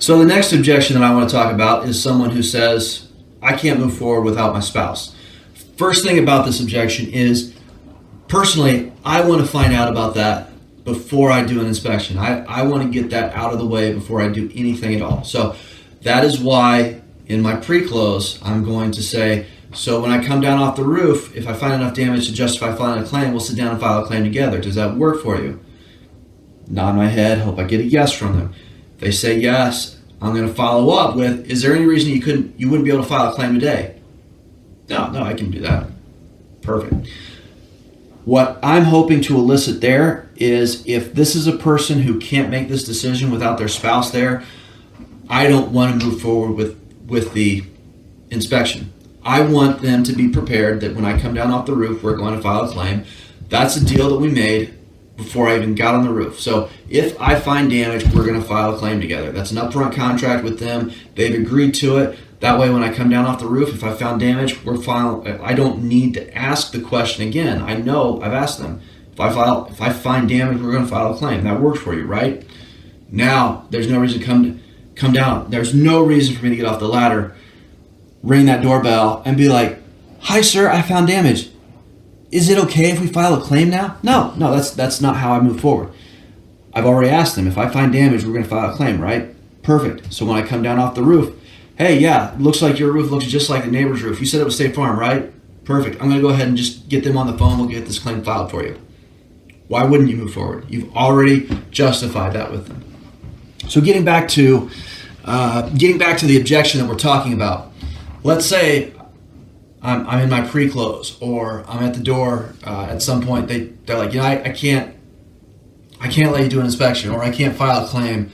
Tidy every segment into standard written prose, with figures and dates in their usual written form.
So the next objection that I want to talk about is someone who says, I can't move forward without my spouse. First thing about this objection is, personally, I want to find out about that before I do an inspection. I want to get that out of the way before I do anything at all. So that is why in my pre-close, I'm going to say, so when I come down off the roof, if I find enough damage to justify filing a claim, we'll sit down and file a claim together. Does that work for you? Nod my head, hope I get a yes from them. If they say yes, I'm going to follow up with, is there any reason you wouldn't be able to file a claim today? No, I can do that. Perfect. What I'm hoping to elicit there is, if this is a person who can't make this decision without their spouse there, I don't want to move forward with the inspection. I want them to be prepared that when I come down off the roof, we're going to file a claim. That's a deal that we made before I even got on the roof. So if I find damage, we're going to file a claim together. That's an upfront contract with them. They've agreed to it. That way, when I come down off the roof, if I found damage, I don't need to ask the question again. I know I've asked them. If I find damage, we're going to file a claim. That works for you, right? Now, there's no reason to come down. There's no reason for me to get off the ladder, ring that doorbell, and be like, "Hi, sir, I found damage. Is it okay if we file a claim now?" No, that's not how I move forward. I've already asked them, if I find damage, we're going to file a claim, right? Perfect. So when I come down off the roof, hey, yeah, looks like your roof looks just like the neighbor's roof. You said it was State Farm, right? Perfect. I'm going to go ahead and just get them on the phone. We'll get this claim filed for you. Why wouldn't you move forward? You've already justified that with them. So getting back to the objection that we're talking about. Let's say I'm in my pre-close, or I'm at the door at some point. They're like, I can't let you do an inspection, or I can't file a claim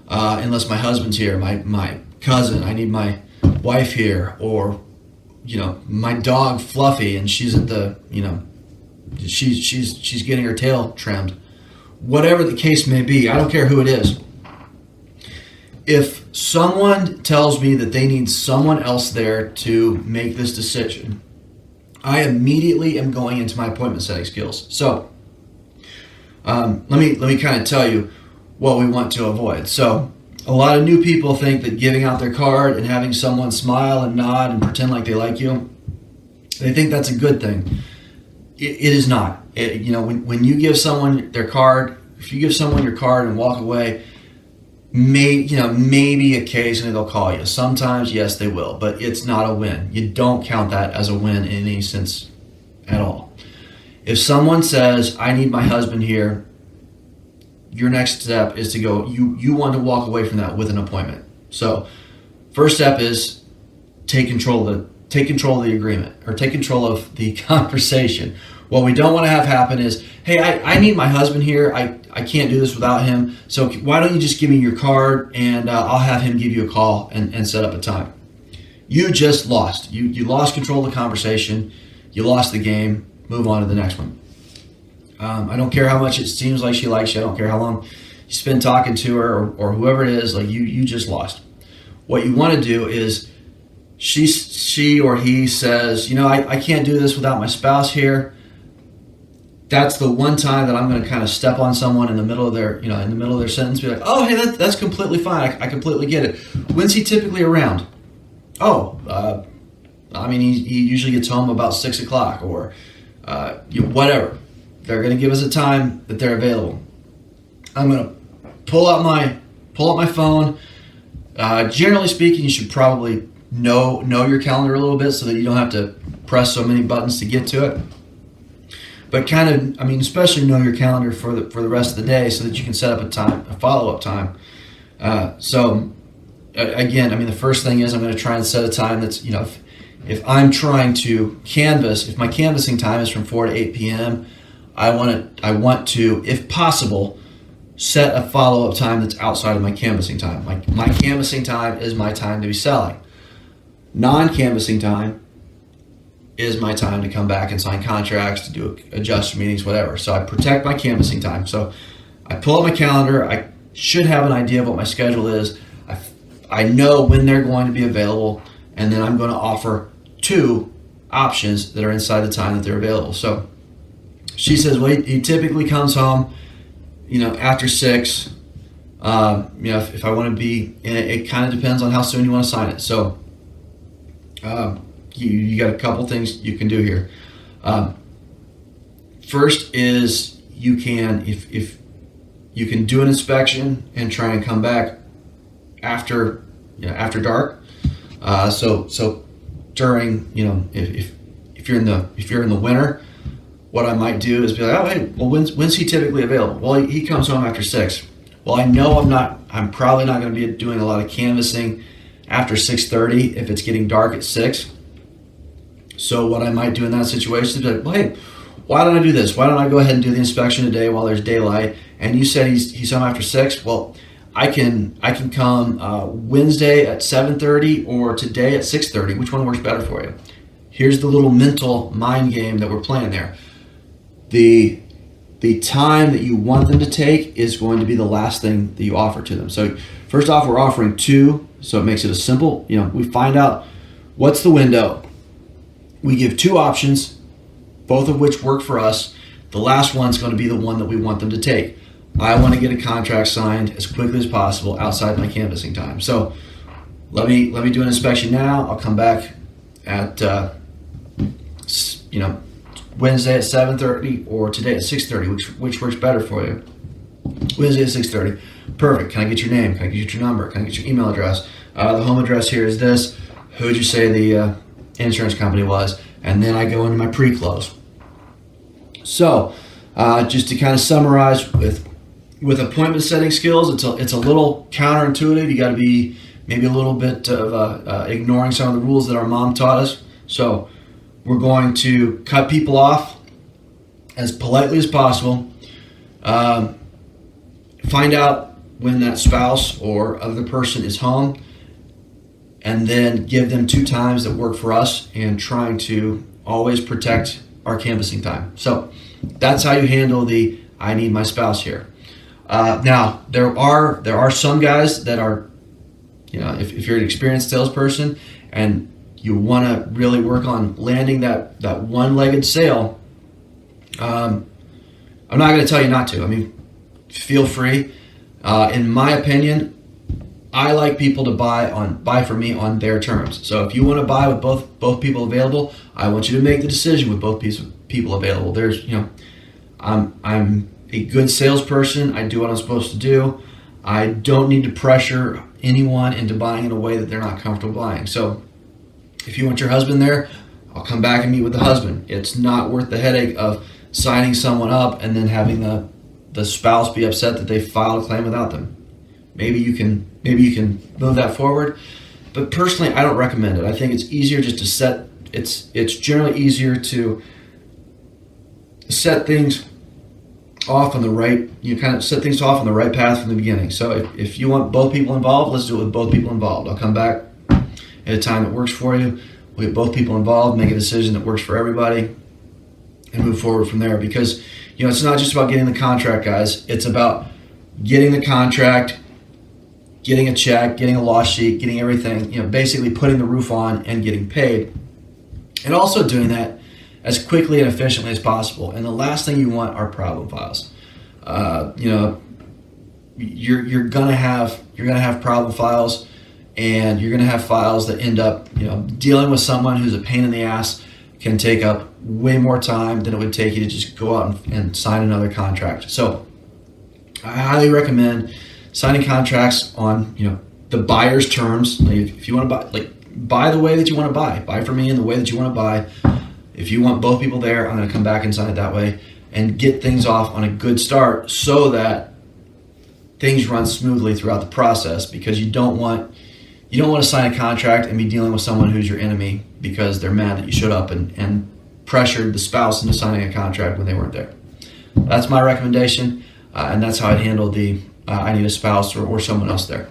unless my husband's here, my cousin. I need my wife here, or my dog Fluffy, and she's at the she's getting her tail trimmed. Whatever the case may be, I don't care who it is. If someone tells me that they need someone else there to make this decision, I immediately am going into my appointment setting skills. So let me kind of tell you what we want to avoid. So a lot of new people think that giving out their card and having someone smile and nod and pretend like they like you, they think that's a good thing. It is not. When you give someone their card, if you give someone your card and walk away, maybe occasionally they'll call you. Sometimes, yes, they will, but it's not a win. You don't count that as a win in any sense at all. If someone says, I need my husband here, your next step is to go, you want to walk away from that with an appointment. So first step is take control of the agreement, or take control of the conversation. What we don't want to have happen is, hey, I need my husband here. I can't do this without him. So why don't you just give me your card, and I'll have him give you a call and set up a time. You just lost. You lost control of the conversation. You lost the game. Move on to the next one. I don't care how much it seems like she likes you. I don't care how long you spend talking to her, or whoever it is. Like you just lost. What you want to do is, she or he says, I can't do this without my spouse here. That's the one time that I'm going to kind of step on someone in the middle of their sentence, be like, oh, hey, that's completely fine. I completely get it. When's he typically around? He usually gets home about 6 o'clock, or whatever. They're going to give us a time that they're available. I'm going to pull out my phone. Generally speaking, you should probably know your calendar a little bit, so that you don't have to press so many buttons to get to it. But especially know your calendar for the rest of the day, so that you can set up a follow-up time. Again, the first thing is, I'm going to try and set a time that's, if I'm trying to canvass, if my canvassing time is from 4 to 8 p.m., I want to, if possible, set a follow-up time that's outside of my canvassing time. My canvassing time is my time to be selling. Non-canvassing time is my time to come back and sign contracts, to do adjuster meetings, whatever. So I protect my canvassing time. So I pull up my calendar. I should have an idea of what my schedule is. I know when they're going to be available, and then I'm going to offer 2 options that are inside the time that they're available. So she says, well, he typically comes home, after 6. If I want to be, and it kind of depends on how soon you want to sign it. So you got a couple things you can do here. First is you can, if you can do an inspection and try and come back after dark. So during, if you're in the winter, what I might do is be like, oh, hey, well, when's he typically available? Well, he comes home after 6. Well, I know I'm probably not going to be doing a lot of canvassing after 6:30 if it's getting dark at 6. So what I might do in that situation is be like, well, hey, why don't I do this? Why don't I go ahead and do the inspection today while there's daylight? And you said he's home after 6. Well, I can come Wednesday at 7:30 or today at 6:30. Which one works better for you? Here's the little mental mind game that we're playing there. The time that you want them to take is going to be the last thing that you offer to them. So first off, we're offering 2, so it makes it a simple, we find out what's the window. We give 2 options, both of which work for us. The last one's going to be the one that we want them to take. I want to get a contract signed as quickly as possible outside my canvassing time. So let me do an inspection now. I'll come back at Wednesday at 7:30 or today at 6:30, which works better for you. Wednesday at 6:30. Perfect. Can I get your name? Can I get your number? Can I get your email address? The home address here is this. Who would you say the insurance company was? And then I go into my pre-close. So just to kind of summarize with appointment setting skills, it's a little counterintuitive. You got to be maybe a little bit of ignoring some of the rules that our mom taught us. So we're going to cut people off as politely as possible. Find out when that spouse or other person is home, and then give them 2 times that work for us, and trying to always protect our canvassing time. So that's how you handle the I need my spouse here. Now there are some guys that are, if you're an experienced salesperson and you want to really work on landing that one-legged sale, I'm not going to tell you not to. I mean, feel free. In my opinion, I like people to buy from me on their terms. So if you want to buy with both people available, I want you to make the decision with both people available. There's, I'm a good salesperson. I do what I'm supposed to do. I don't need to pressure anyone into buying in a way that they're not comfortable buying. So if you want your husband there, I'll come back and meet with the husband. It's not worth the headache of signing someone up and then having the spouse be upset that they filed a claim without them. Maybe you can move that forward, but personally, I don't recommend it. I think it's easier just to set. It's generally easier to set things off on the right. You kind of set things off on the right path from the beginning. So if you want both people involved, let's do it with both people involved. I'll come back at a time that works for you. We'll get both people involved, make a decision that works for everybody, and move forward from there. Because it's not just about getting the contract, guys. It's about getting the contract, getting a check, getting a loss sheet, getting everything, basically putting the roof on and getting paid. And also doing that as quickly and efficiently as possible. And the last thing you want are problem files. You're gonna have problem files, and you're gonna have files that end up, dealing with someone who's a pain in the ass can take up way more time than it would take you to just go out and sign another contract. So I highly recommend signing contracts on, the buyer's terms. If you want to buy the way that you want to buy for me in the way that you want to buy. If you want both people there, I'm going to come back and sign it that way and get things off on a good start so that things run smoothly throughout the process, because you don't want to sign a contract and be dealing with someone who's your enemy because they're mad that you showed up and pressured the spouse into signing a contract when they weren't there. That's my recommendation, and that's how I'd handle the I need a spouse or someone else there.